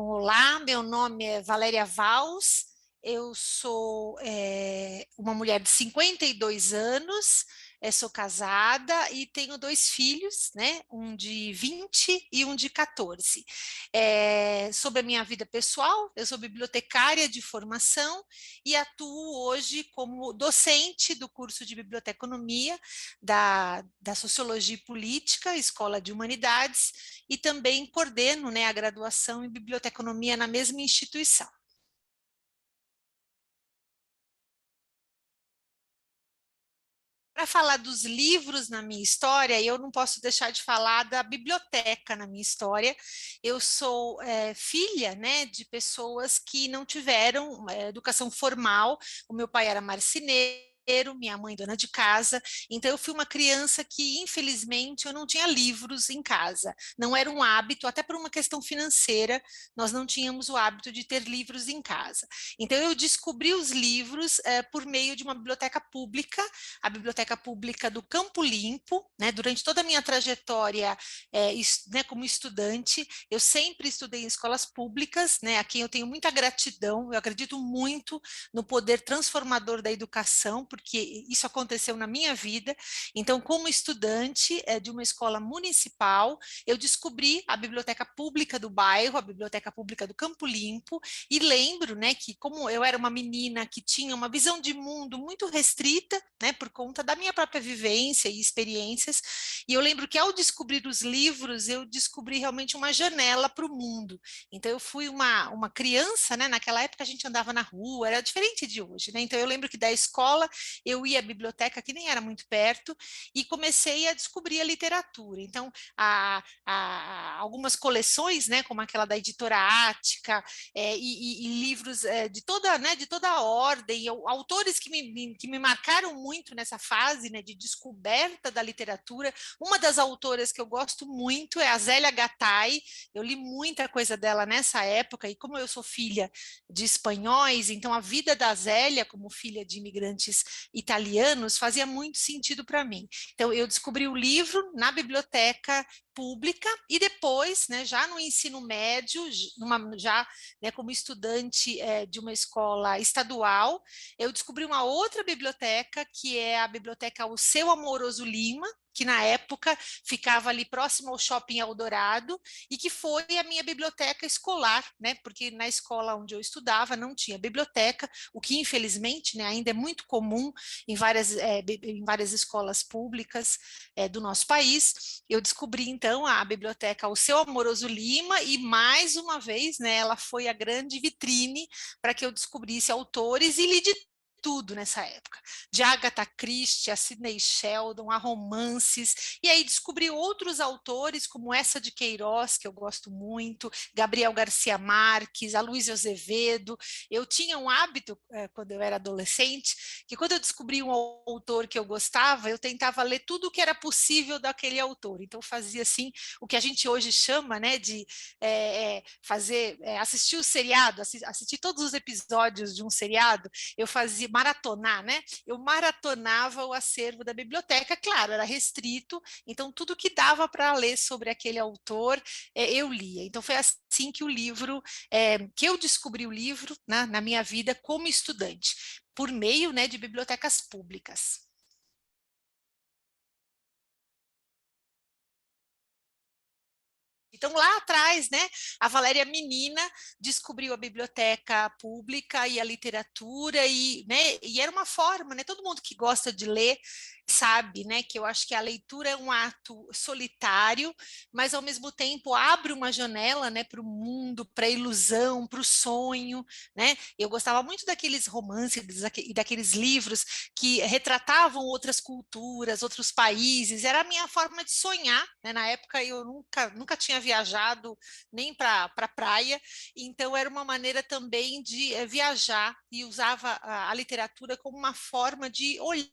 Olá, meu nome é Valéria Vals, eu sou uma mulher de 52 anos, sou casada e tenho dois filhos, né? Um de 20 e um de 14. Sobre a minha vida pessoal, eu sou bibliotecária de formação e atuo hoje como docente do curso de biblioteconomia da Sociologia e Política, Escola de Humanidades, e também coordeno, né, a graduação em biblioteconomia na mesma instituição. Para falar dos livros na minha história, eu não posso deixar de falar da biblioteca na minha história. Eu sou filha, né, de pessoas que não tiveram educação formal. O meu pai era marceneiro, minha mãe dona de casa, então eu fui uma criança que, infelizmente, eu não tinha livros em casa. Não era um hábito, até por uma questão financeira, nós não tínhamos o hábito de ter livros em casa. Então eu descobri os livros por meio de uma biblioteca pública, a Biblioteca Pública do Campo Limpo, né? Durante toda a minha trajetória né, como estudante, eu sempre estudei em escolas públicas, né, a quem eu tenho muita gratidão, eu acredito muito no poder transformador da educação, porque isso aconteceu na minha vida. Então, como estudante de uma escola municipal, eu descobri a biblioteca pública do bairro, a biblioteca pública do Campo Limpo, e lembro, né, que como eu era uma menina que tinha uma visão de mundo muito restrita, né, por conta da minha própria vivência e experiências, e eu lembro que ao descobrir os livros, eu descobri realmente uma janela para o mundo. Então eu fui uma criança, né, naquela época a gente andava na rua, era diferente de hoje, né, então eu lembro que da escola eu ia à biblioteca, que nem era muito perto, e comecei a descobrir a literatura. Então, algumas coleções, né, como aquela da editora Ática, e livros de toda a ordem, autores que me marcaram muito nessa fase, né, de descoberta da literatura. Uma das autoras que eu gosto muito é a Zélia Gattai. Eu li muita coisa dela nessa época, e como eu sou filha de espanhóis, então a vida da Zélia, como filha de imigrantes italianos, fazia muito sentido para mim. Então eu descobri o livro na biblioteca pública e depois, né, já no ensino médio, já né, como estudante de uma escola estadual, eu descobri uma outra biblioteca, que é a biblioteca O Seu Amoroso Lima, que na época ficava ali próximo ao Shopping Eldorado, e que foi a minha biblioteca escolar, né? Porque na escola onde eu estudava não tinha biblioteca, o que infelizmente, né, ainda é muito comum em várias escolas públicas do nosso país. Eu descobri então a biblioteca O Seu Amoroso Lima, e mais uma vez, né, ela foi a grande vitrine para que eu descobrisse autores, e li de tudo nessa época, de Agatha Christie, a Sidney Sheldon, a romances, e aí descobri outros autores, como essa de Queiroz, que eu gosto muito, Gabriel Garcia Marques, a Luísa Azevedo. Eu tinha um hábito, quando eu era adolescente, que quando eu descobri um autor que eu gostava, eu tentava ler tudo o que era possível daquele autor. Então, fazia assim, o que a gente hoje chama, né, de assistir o seriado, assistir todos os episódios de um seriado. Eu fazia maratonar, né? Eu maratonava o acervo da biblioteca, claro, era restrito, então tudo que dava para ler sobre aquele autor, eu lia. Então foi assim que que eu descobri o livro, né, na minha vida como estudante, por meio, né, de bibliotecas públicas. Então, lá atrás, né, a Valéria menina descobriu a biblioteca pública e a literatura, e era uma forma, né, todo mundo que gosta de ler sabe, né, que eu acho que a leitura é um ato solitário, mas ao mesmo tempo abre uma janela, né, para o mundo, para a ilusão, para o sonho, né. Eu gostava muito daqueles romances e daqueles livros que retratavam outras culturas, outros países. Era a minha forma de sonhar, né? Na época eu nunca tinha viajado nem para praia, então era uma maneira também de viajar, e usava a literatura como uma forma de olhar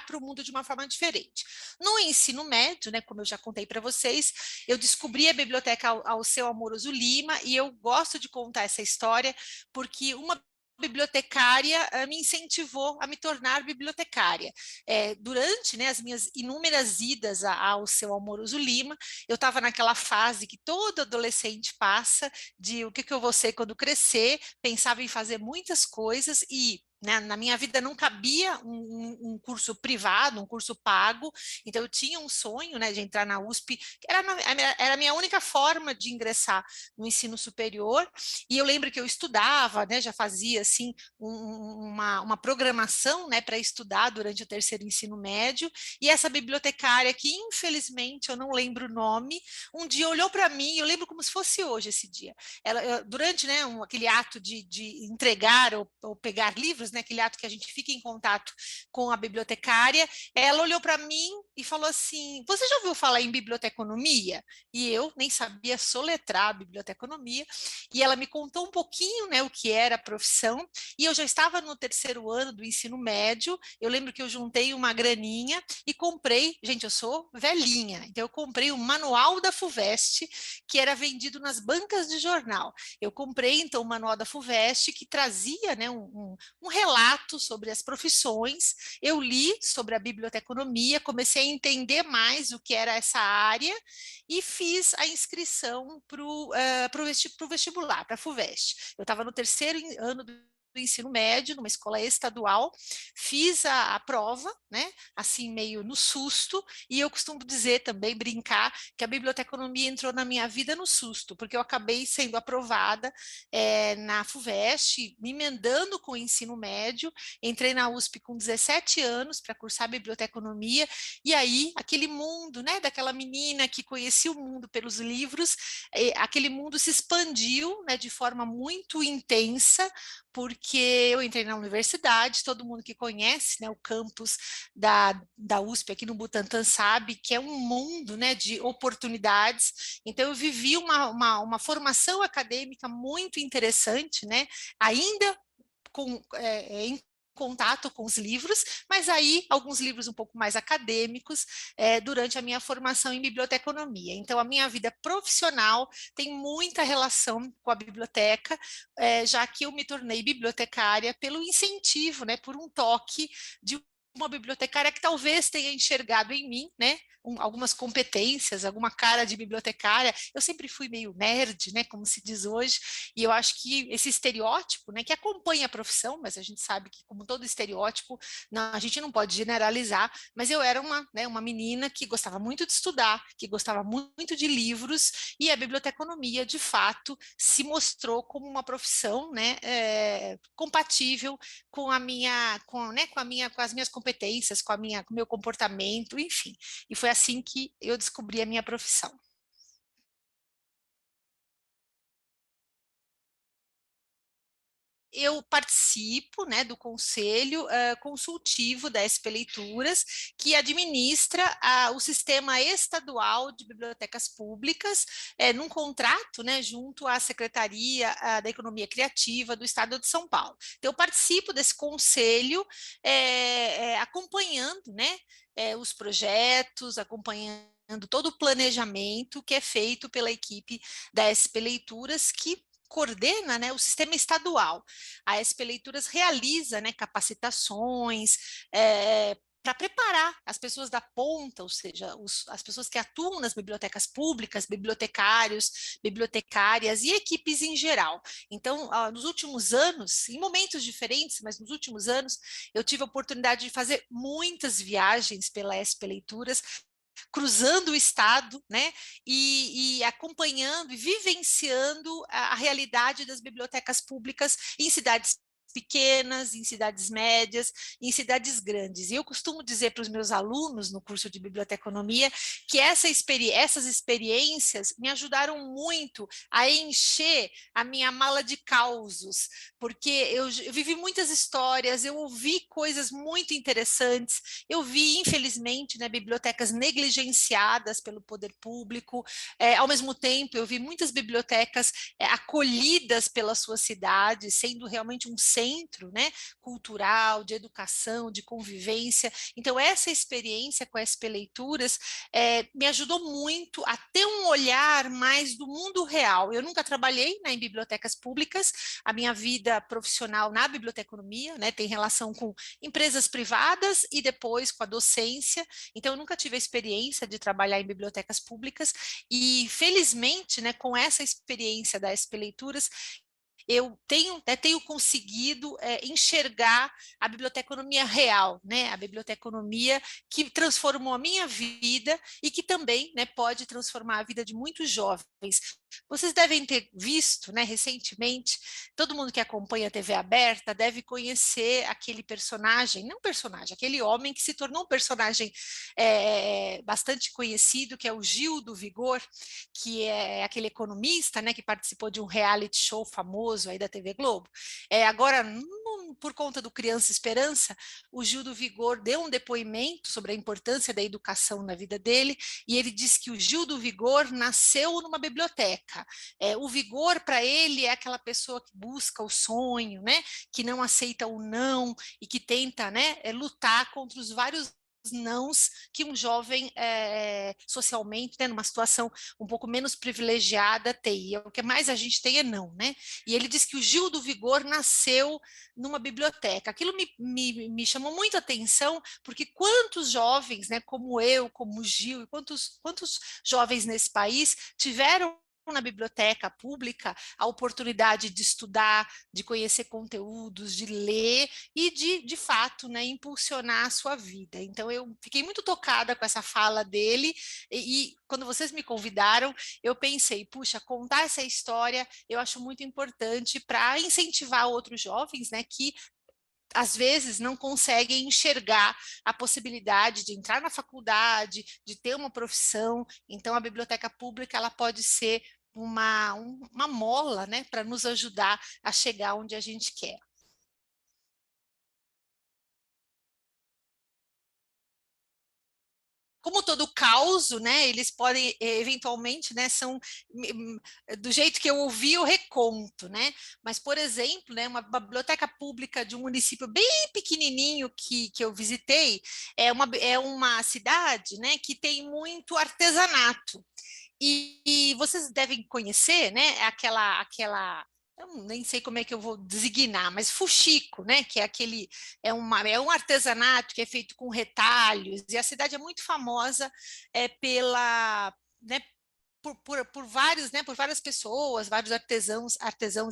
para o mundo de uma forma diferente. No ensino médio, né, como eu já contei para vocês, eu descobri a biblioteca ao Seu Amoroso Lima, e eu gosto de contar essa história porque uma bibliotecária me incentivou a me tornar bibliotecária. Durante, né, as minhas inúmeras idas ao seu Amoroso Lima, eu estava naquela fase que todo adolescente passa, de o que eu vou ser quando crescer, pensava em fazer muitas coisas e né, na minha vida não cabia um curso privado, um curso pago, então eu tinha um sonho, né, de entrar na USP, que era a minha única forma de ingressar no ensino superior, e eu lembro que eu estudava, né, já fazia assim uma programação, né, para estudar durante o terceiro ensino médio, e essa bibliotecária, que infelizmente eu não lembro o nome, um dia olhou para mim, eu lembro como se fosse hoje esse dia, durante, né, aquele ato de entregar ou pegar livros, né, aquele ato que a gente fica em contato com a bibliotecária, ela olhou para mim e falou assim: você já ouviu falar em biblioteconomia? E eu nem sabia soletrar a biblioteconomia, e ela me contou um pouquinho, né, o que era a profissão, e eu já estava no terceiro ano do ensino médio. Eu lembro que eu juntei uma graninha e comprei, gente, eu sou velhinha, então eu comprei o manual da FUVEST, que era vendido nas bancas de jornal. Eu comprei, então, o manual da FUVEST, que trazia, né, um relato sobre as profissões. Eu li sobre a biblioteconomia, comecei a entender mais o que era essa área e fiz a inscrição para o vestibular, para a FUVEST. Eu estava no terceiro ano do ensino médio, numa escola estadual, fiz a prova, né, assim meio no susto, e eu costumo dizer também, brincar, que a biblioteconomia entrou na minha vida no susto, porque eu acabei sendo aprovada na FUVEST, me emendando com o ensino médio, entrei na USP com 17 anos para cursar biblioteconomia, e aí aquele mundo, né, daquela menina que conhecia o mundo pelos livros, aquele mundo se expandiu, né, de forma muito intensa, porque eu entrei na universidade, todo mundo que conhece, né, o campus da USP aqui no Butantã sabe que é um mundo, né, de oportunidades. Então eu vivi uma formação acadêmica muito interessante, né, ainda em contato com os livros, mas aí alguns livros um pouco mais acadêmicos durante a minha formação em biblioteconomia. Então a minha vida profissional tem muita relação com a biblioteca, já que eu me tornei bibliotecária pelo incentivo, né, por um toque de uma bibliotecária que talvez tenha enxergado em mim, né, algumas competências, alguma cara de bibliotecária. Eu sempre fui meio nerd, né, como se diz hoje, e eu acho que esse estereótipo, né, que acompanha a profissão, mas a gente sabe que, como todo estereótipo, não, a gente não pode generalizar, mas eu era uma menina que gostava muito de estudar, que gostava muito de livros, e a biblioteconomia, de fato, se mostrou como uma profissão, né, compatível com a minha, com as minhas competências, com o meu comportamento, enfim. E foi assim que eu descobri a minha profissão. Eu participo, né, do conselho consultivo da SP Leituras, que administra o sistema estadual de bibliotecas públicas, num contrato, né, junto à Secretaria da Economia Criativa do Estado de São Paulo. Então, eu participo desse conselho, acompanhando, né, os projetos, acompanhando todo o planejamento que é feito pela equipe da SP Leituras, que coordena, né, o sistema estadual. A SP Leituras realiza, né, capacitações para preparar as pessoas da ponta, ou seja, as pessoas que atuam nas bibliotecas públicas, bibliotecários, bibliotecárias e equipes em geral. Então, nos últimos anos, em momentos diferentes, mas nos últimos anos, eu tive a oportunidade de fazer muitas viagens pela SP Leituras, cruzando o estado, né, e acompanhando e vivenciando a realidade das bibliotecas públicas em cidades pequenas, em cidades médias, em cidades grandes. E eu costumo dizer para os meus alunos no curso de biblioteconomia que essas experiências me ajudaram muito a encher a minha mala de causos, porque eu vivi muitas histórias, eu ouvi coisas muito interessantes, eu vi, infelizmente, né, bibliotecas negligenciadas pelo poder público, ao mesmo tempo eu vi muitas bibliotecas acolhidas pela sua cidade, sendo realmente um centro centro, né, cultural, de educação, de convivência. Então, essa experiência com a SP Leituras me ajudou muito a ter um olhar mais do mundo real. Eu nunca trabalhei, né, em bibliotecas públicas, a minha vida profissional na biblioteconomia, né, tem relação com empresas privadas e depois com a docência, então eu nunca tive a experiência de trabalhar em bibliotecas públicas e, felizmente, né, com essa experiência da SP Leituras, eu tenho conseguido enxergar a biblioteconomia real, né? A biblioteconomia que transformou a minha vida e que também, né, pode transformar a vida de muitos jovens. Vocês devem ter visto, né, recentemente, todo mundo que acompanha a TV aberta deve conhecer aquele personagem, não personagem, aquele homem que se tornou um personagem bastante conhecido, que é o Gil do Vigor, que é aquele economista, né, que participou de um reality show famoso aí da TV Globo. Agora, por conta do Criança Esperança, o Gil do Vigor deu um depoimento sobre a importância da educação na vida dele, e ele disse que o Gil do Vigor nasceu numa biblioteca. O vigor para ele é aquela pessoa que busca o sonho, né, que não aceita o não e que tenta, né, lutar contra os vários nãos que um jovem socialmente, né, numa situação um pouco menos privilegiada tem. E o que mais a gente tem é não, né? E ele diz que o Gil do Vigor nasceu numa biblioteca. Aquilo me chamou muito a atenção, porque quantos jovens, né, como eu, como o Gil, e quantos jovens nesse país tiveram na biblioteca pública a oportunidade de estudar, de conhecer conteúdos, de ler e de fato, né, impulsionar a sua vida. Então, eu fiquei muito tocada com essa fala dele e quando vocês me convidaram, eu pensei, puxa, contar essa história eu acho muito importante para incentivar outros jovens, né, que às vezes não conseguem enxergar a possibilidade de entrar na faculdade, de ter uma profissão. Então, a biblioteca pública ela pode ser uma mola, né, para nos ajudar a chegar onde a gente quer. Como todo caos, né, eles podem, eventualmente, né, do jeito que eu ouvi, eu reconto, né, mas, por exemplo, né, uma biblioteca pública de um município bem pequenininho que eu visitei, é uma cidade, né, que tem muito artesanato, e vocês devem conhecer, né, eu nem sei como é que eu vou designar, mas fuxico, né? Que é aquele, é um artesanato que é feito com retalhos, e a cidade é muito famosa né, por vários, né, por várias pessoas, vários artesãos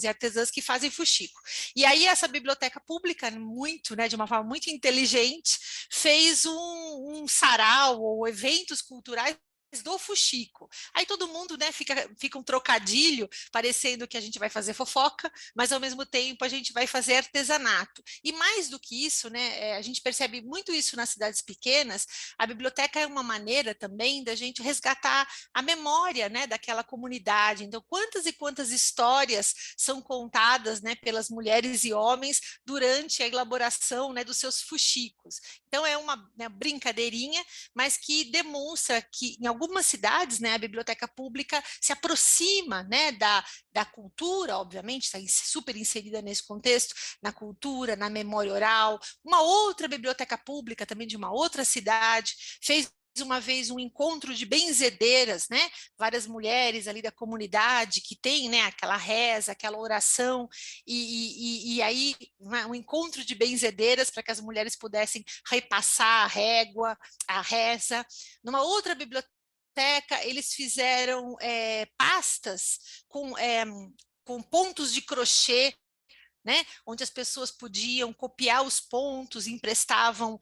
e artesãs que fazem fuxico. E aí essa biblioteca pública, muito, né, de uma forma muito inteligente, fez um sarau ou eventos culturais do fuxico. Aí todo mundo, né, fica um trocadilho, parecendo que a gente vai fazer fofoca, mas ao mesmo tempo a gente vai fazer artesanato. E mais do que isso, né, a gente percebe muito isso nas cidades pequenas, a biblioteca é uma maneira também da gente resgatar a memória, né, daquela comunidade. Então, quantas e quantas histórias são contadas, né, pelas mulheres e homens durante a elaboração, né, dos seus fuxicos. Então, é uma, né, brincadeirinha, mas que demonstra que em algumas cidades, né, a biblioteca pública se aproxima, né, da cultura, obviamente, está super inserida nesse contexto, na cultura, na memória oral. Uma outra biblioteca pública, também de uma outra cidade, fez uma vez um encontro de benzedeiras, né? Várias mulheres ali da comunidade que tem, né, aquela reza, aquela oração, e aí um encontro de benzedeiras para que as mulheres pudessem repassar a régua, a reza. Numa outra biblioteca, eles fizeram pastas com pontos de crochê, né, onde as pessoas podiam copiar os pontos, emprestavam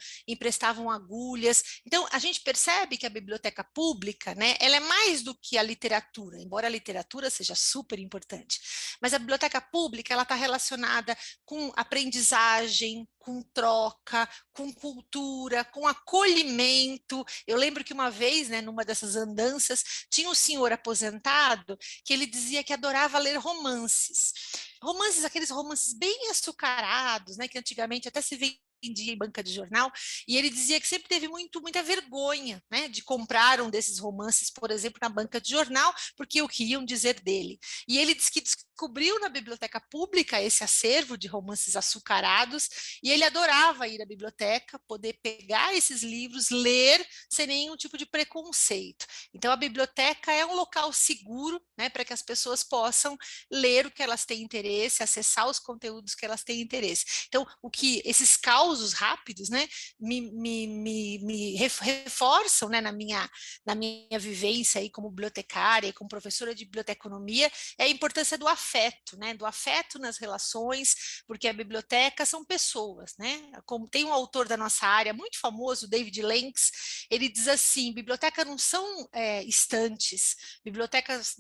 agulhas. Então, a gente percebe que a biblioteca pública, né, ela é mais do que a literatura, embora a literatura seja super importante. Mas a biblioteca pública, ela está relacionada com aprendizagem, com troca, com cultura, com acolhimento. Eu lembro que uma vez, né, numa dessas andanças, tinha um senhor aposentado que ele dizia que adorava ler romances. Romances, aqueles romances bem açucarados, né, que antigamente até se vendia em banca de jornal, e ele dizia que sempre teve muita vergonha, né, de comprar um desses romances, por exemplo, na banca de jornal, porque o que iam dizer dele. E ele disse que descobriu na biblioteca pública esse acervo de romances açucarados, e ele adorava ir à biblioteca, poder pegar esses livros, ler sem nenhum tipo de preconceito. Então, a biblioteca é um local seguro, né, para que as pessoas possam ler o que elas têm interesse, acessar os conteúdos que elas têm interesse. Então, o que esses causos rápidos, né, me reforçam, né, na minha vivência aí como bibliotecária e como professora de biblioteconomia, é a importância do afeto, né, do afeto nas relações, porque a biblioteca são pessoas, né? Como tem um autor da nossa área muito famoso, David Lenks, ele diz assim: biblioteca não são estantes, bibliotecas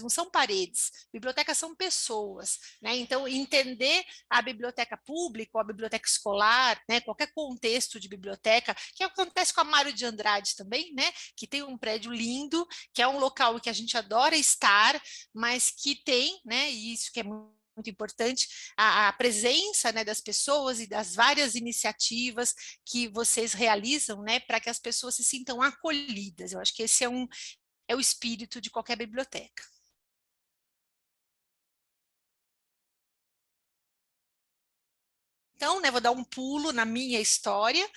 não são paredes, bibliotecas são pessoas, né? Então, entender a biblioteca pública ou a biblioteca escolar, né? Qualquer contexto de biblioteca, que acontece com a Mário de Andrade também, né? Que tem um prédio lindo, que é um local que a gente adora estar, mas que tem, né? E isso que é muito importante, a presença, né, das pessoas e das várias iniciativas que vocês realizam, né, para que as pessoas se sintam acolhidas. Eu acho que esse é o espírito de qualquer biblioteca. Então, né, vou dar um pulo na minha história.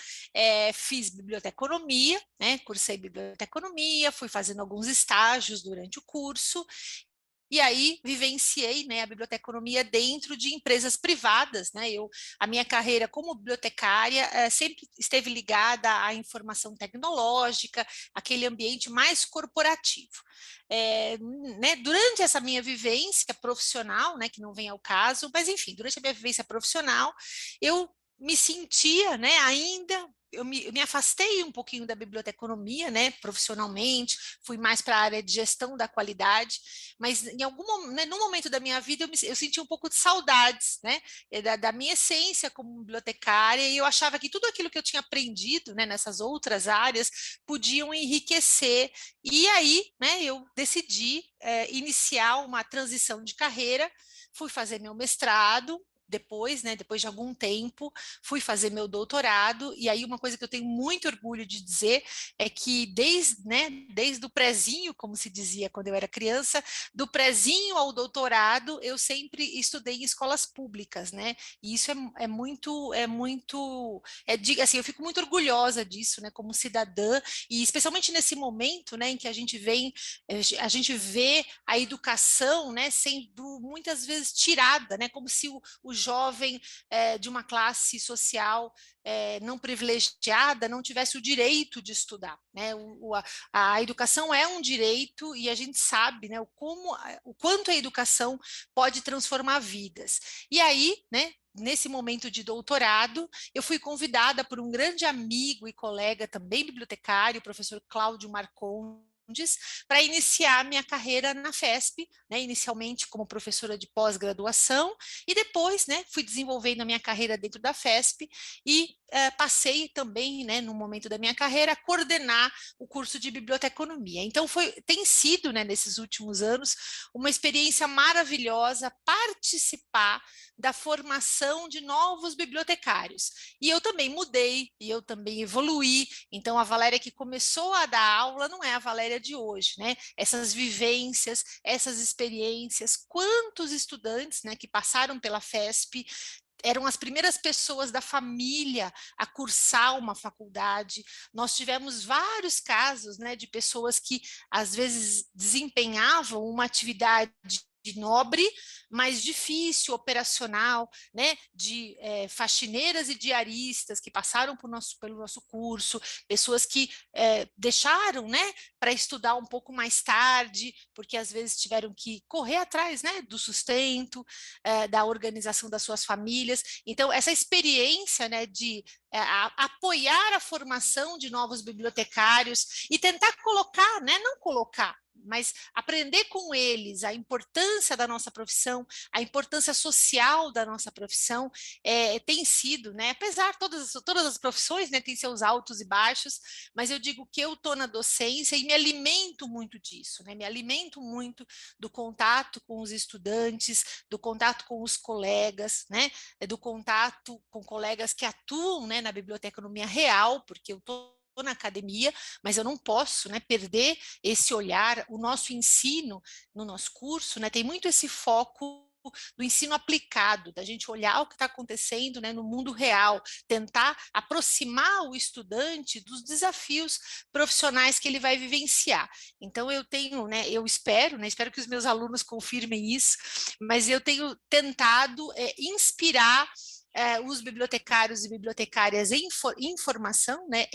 Fiz biblioteconomia, né, cursei biblioteconomia, fui fazendo alguns estágios durante o curso, e aí vivenciei, né, a biblioteconomia dentro de empresas privadas, né? A minha carreira como bibliotecária sempre esteve ligada à informação tecnológica, aquele ambiente mais corporativo. Né, durante essa minha vivência profissional, né, que não vem ao caso, mas enfim, durante a minha vivência profissional, eu me sentia, né, ainda eu me afastei um pouquinho da biblioteconomia, né, profissionalmente, fui mais para a área de gestão da qualidade, mas em né, num momento da minha vida eu senti um pouco de saudades, né, da minha essência como bibliotecária, e eu achava que tudo aquilo que eu tinha aprendido, né, nessas outras áreas podiam enriquecer. E aí, né, eu decidi iniciar uma transição de carreira, fui fazer meu mestrado, depois, né, depois de algum tempo, fui fazer meu doutorado, e aí uma coisa que eu tenho muito orgulho de dizer é que desde o prezinho, como se dizia quando eu era criança, do prezinho ao doutorado, eu sempre estudei em escolas públicas, né, e isso assim, eu fico muito orgulhosa disso, né, como cidadã, e especialmente nesse momento, né, em que a gente vê a educação, né, sendo muitas vezes tirada, né, como se o jovem de uma classe social não privilegiada não tivesse o direito de estudar, né? A educação é um direito e a gente sabe, né, o quanto a educação pode transformar vidas. E aí, né, nesse momento de doutorado, eu fui convidada por um grande amigo e colega, também bibliotecário, o professor Cláudio Marcondes, para iniciar minha carreira na FESP, né, inicialmente como professora de pós-graduação, e depois, né, fui desenvolvendo a minha carreira dentro da FESP e passei também, né, no momento da minha carreira, a coordenar o curso de biblioteconomia. Então, tem sido, né, nesses últimos anos, uma experiência maravilhosa participar da formação de novos bibliotecários. E eu também mudei, e eu também evoluí. Então, a Valéria que começou a dar aula não é a Valéria de hoje, né? Essas vivências, essas experiências, quantos estudantes, né, que passaram pela FESP eram as primeiras pessoas da família a cursar uma faculdade. Nós tivemos vários casos, né, de pessoas que às vezes desempenhavam uma atividade nobre, mas difícil, operacional, né, de faxineiras e diaristas que passaram pelo nosso curso, pessoas que deixaram, né, para estudar um pouco mais tarde, porque às vezes tiveram que correr atrás, né, do sustento, da organização das suas famílias. Então, essa experiência, né, de apoiar a formação de novos bibliotecários e tentar colocar, né, não colocar, mas aprender com eles a importância da nossa profissão, a importância social da nossa profissão, tem sido, né, apesar todas as profissões, né, têm seus altos e baixos, mas eu digo que eu estou na docência e me alimento muito disso, né, me alimento muito do contato com os estudantes, do contato com os colegas, né, do contato com colegas que atuam, né, na biblioteconomia real, porque eu estou na academia, mas eu não posso, né, perder esse olhar. O nosso ensino, no nosso curso, né, tem muito esse foco do ensino aplicado, da gente olhar o que está acontecendo, né, no mundo real, tentar aproximar o estudante dos desafios profissionais que ele vai vivenciar. Então eu tenho, né, eu espero, né, espero que os meus alunos confirmem isso, mas eu tenho tentado inspirar os bibliotecários e bibliotecárias em informação, né,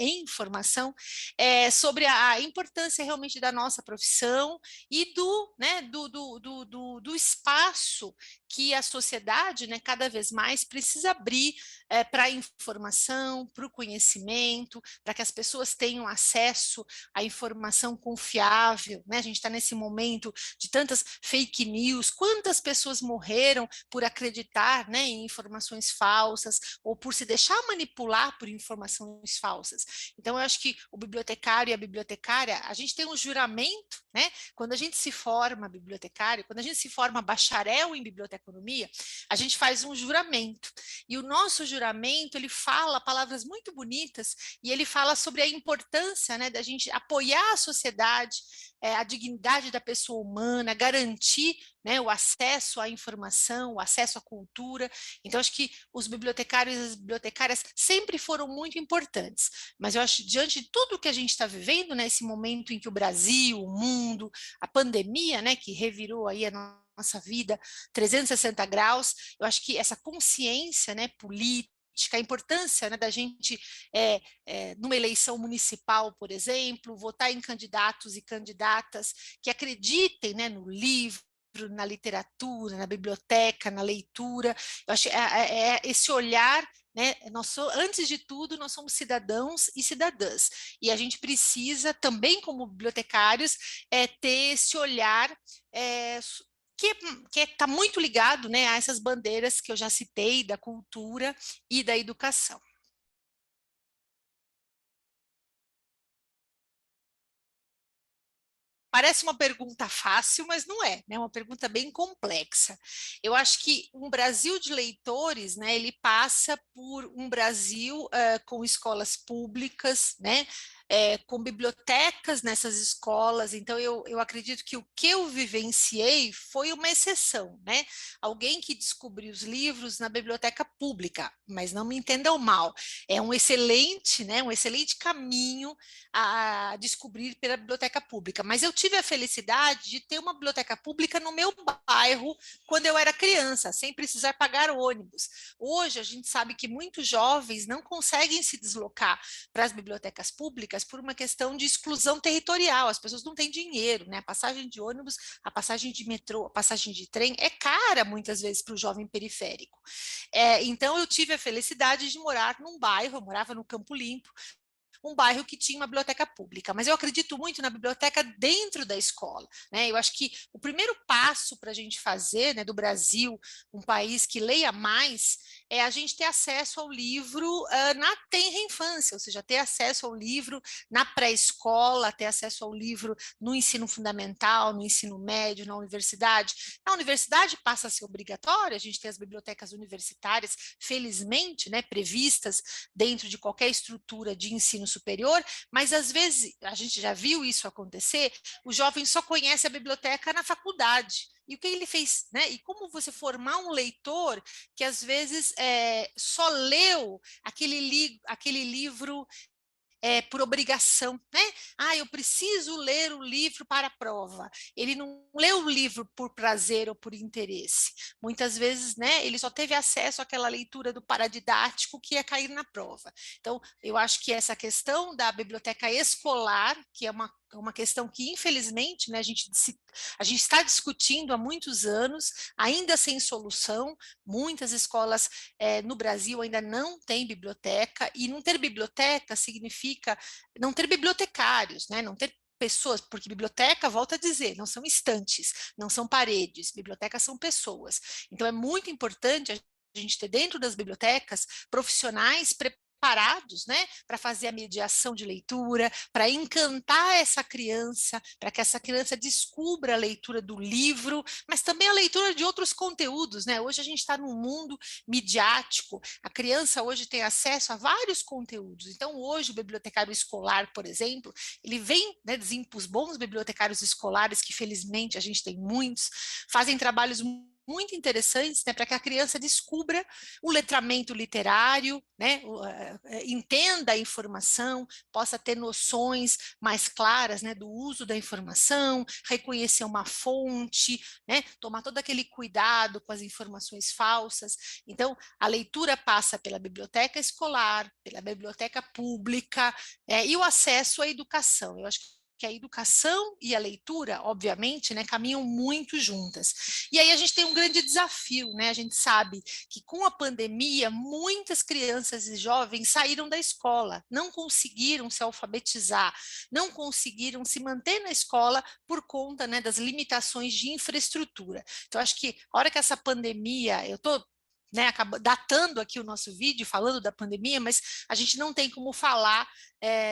sobre a importância realmente da nossa profissão e né, do espaço que a sociedade, né, cada vez mais precisa abrir para a informação, para o conhecimento, para que as pessoas tenham acesso à informação confiável, né? A gente está nesse momento de tantas fake news, quantas pessoas morreram por acreditar, né, em informações falsas ou por se deixar manipular por informações falsas. Então, eu acho que o bibliotecário e a bibliotecária, a gente tem um juramento, né? Quando a gente se forma bibliotecário, quando a gente se forma bacharel em biblioteconomia, a gente faz um juramento. E o nosso juramento, ele fala palavras muito bonitas e ele fala sobre a importância, né, da gente apoiar a sociedade, a dignidade da pessoa humana, garantir, né, o acesso à informação, o acesso à cultura. Então, acho que os bibliotecários e as bibliotecárias sempre foram muito importantes, mas eu acho que diante de tudo que a gente está vivendo, nesse momento em que o Brasil, o mundo, a pandemia, né, que revirou aí a nossa vida 360 graus, eu acho que essa consciência, né, política, a importância, né, da gente, numa eleição municipal, por exemplo, votar em candidatos e candidatas que acreditem, né, no livro, na literatura, na biblioteca, na leitura. Eu acho esse olhar, né, antes de tudo, nós somos cidadãos e cidadãs, e a gente precisa também, como bibliotecários, ter esse olhar que está muito ligado, né, a essas bandeiras que eu já citei, da cultura e da educação. Parece uma pergunta fácil, mas não é, né? É uma pergunta bem complexa. Eu acho que um Brasil de leitores, né, ele passa por um Brasil com escolas públicas, né, com bibliotecas nessas escolas. Então, eu acredito que o que eu vivenciei foi uma exceção, né? Alguém que descobriu os livros na biblioteca pública, mas não me entendam mal, é um excelente caminho a descobrir pela biblioteca pública, mas eu tive a felicidade de ter uma biblioteca pública no meu bairro quando eu era criança, sem precisar pagar ônibus. Hoje a gente sabe que muitos jovens não conseguem se deslocar para as bibliotecas públicas por uma questão de exclusão territorial, as pessoas não têm dinheiro, né? A passagem de ônibus, a passagem de metrô, a passagem de trem é cara muitas vezes para o jovem periférico. Então eu tive a felicidade de morar num bairro, eu morava no Campo Limpo, um bairro que tinha uma biblioteca pública, mas eu acredito muito na biblioteca dentro da escola, né? Eu acho que o primeiro passo para a gente fazer, né, do Brasil, um país que leia mais, é a gente ter acesso ao livro na tenra infância, ou seja, ter acesso ao livro na pré-escola, ter acesso ao livro no ensino fundamental, no ensino médio, na universidade. Na universidade passa a ser obrigatório, a gente tem as bibliotecas universitárias, felizmente, né, previstas dentro de qualquer estrutura de ensino superior, mas às vezes, a gente já viu isso acontecer, o jovem só conhece a biblioteca na faculdade. E o que ele fez, né? E como você formar um leitor que às vezes só leu aquele livro por obrigação, né? Ah, eu preciso ler o livro para a prova. Ele não leu o livro por prazer ou por interesse. Muitas vezes, né, ele só teve acesso àquela leitura do paradidático que ia cair na prova. Então, eu acho que essa questão da biblioteca escolar, que é uma questão que, infelizmente, né, a gente está discutindo há muitos anos, ainda sem solução. Muitas escolas no Brasil ainda não têm biblioteca, e não ter biblioteca significa não ter bibliotecários, né, não ter pessoas, porque biblioteca, volto a dizer, não são estantes, não são paredes, bibliotecas são pessoas. Então é muito importante a gente ter dentro das bibliotecas profissionais preparados, né, para fazer a mediação de leitura, para encantar essa criança, para que essa criança descubra a leitura do livro, mas também a leitura de outros conteúdos, né? Hoje a gente está num mundo midiático, a criança hoje tem acesso a vários conteúdos. Então, hoje, o bibliotecário escolar, por exemplo, ele vem, né, os bons bibliotecários escolares, que felizmente a gente tem muitos, fazem trabalhos muito interessantes, né, para que a criança descubra o letramento literário, né, entenda a informação, possa ter noções mais claras, né, do uso da informação, reconhecer uma fonte, né, tomar todo aquele cuidado com as informações falsas. Então, a leitura passa pela biblioteca escolar, pela biblioteca pública, e o acesso à educação. Eu acho que a educação e a leitura, obviamente, né, caminham muito juntas. E aí a gente tem um grande desafio, né? A gente sabe que com a pandemia, muitas crianças e jovens saíram da escola, não conseguiram se alfabetizar, não conseguiram se manter na escola por conta, né, das limitações de infraestrutura. Então, acho que a hora que essa pandemia, eu estou, né, datando aqui o nosso vídeo, falando da pandemia, mas a gente não tem como falar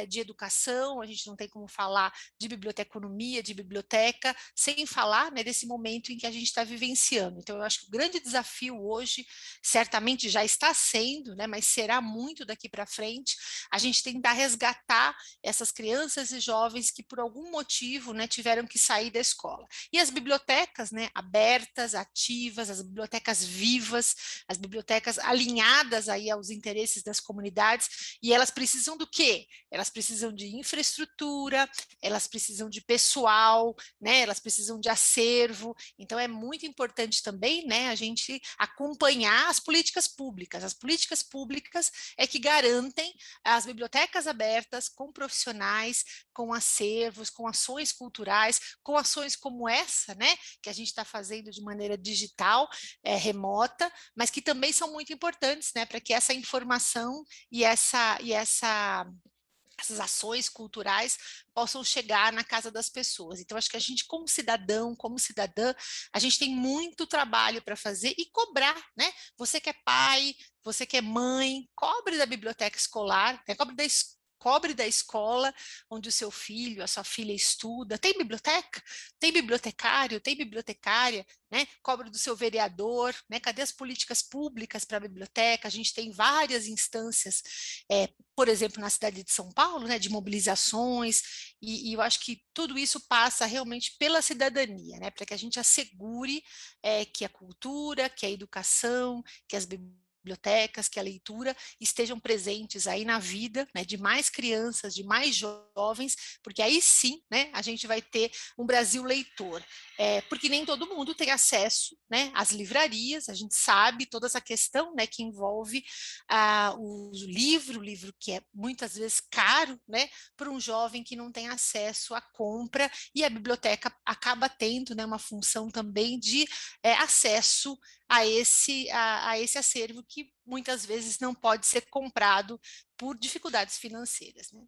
de educação, a gente não tem como falar de biblioteconomia, de biblioteca, sem falar, né, desse momento em que a gente está vivenciando. Então, eu acho que o grande desafio hoje, certamente já está sendo, né, mas será muito daqui para frente, a gente tentar resgatar essas crianças e jovens que, por algum motivo, né, tiveram que sair da escola. E as bibliotecas, né, abertas, ativas, as bibliotecas vivas, as bibliotecas alinhadas aí aos interesses das comunidades, e elas precisam do quê? Elas precisam de infraestrutura, elas precisam de pessoal, né, elas precisam de acervo. Então é muito importante também, né, a gente acompanhar as políticas públicas. As políticas públicas é que garantem as bibliotecas abertas com profissionais, com acervos, com ações culturais, com ações como essa, né, que a gente está fazendo de maneira digital, remota, mas que também são muito importantes, né, para que essa informação e essas ações culturais possam chegar na casa das pessoas. Então, acho que a gente, como cidadão, como cidadã, a gente tem muito trabalho para fazer e cobrar, né? Você que é pai, você que é mãe, cobre da biblioteca escolar, né? Cobre da escola onde o seu filho, a sua filha estuda. Tem biblioteca? Tem bibliotecário? Tem bibliotecária? Né? Cobre do seu vereador, né? Cadê as políticas públicas para a biblioteca? A gente tem várias instâncias, por exemplo, na cidade de São Paulo, né? De mobilizações, e eu acho que tudo isso passa realmente pela cidadania, né? Para que a gente assegure que a cultura, que a educação, que as bibliotecas, que a leitura estejam presentes aí na vida, né, de mais crianças, de mais jovens, porque aí sim, né, a gente vai ter um Brasil leitor. Porque nem todo mundo tem acesso, né, às livrarias, a gente sabe toda essa questão, né, que envolve o livro que é muitas vezes caro, né, para um jovem que não tem acesso à compra, e a biblioteca acaba tendo, né, uma função também de acesso a esse acervo que muitas vezes não pode ser comprado por dificuldades financeiras, né?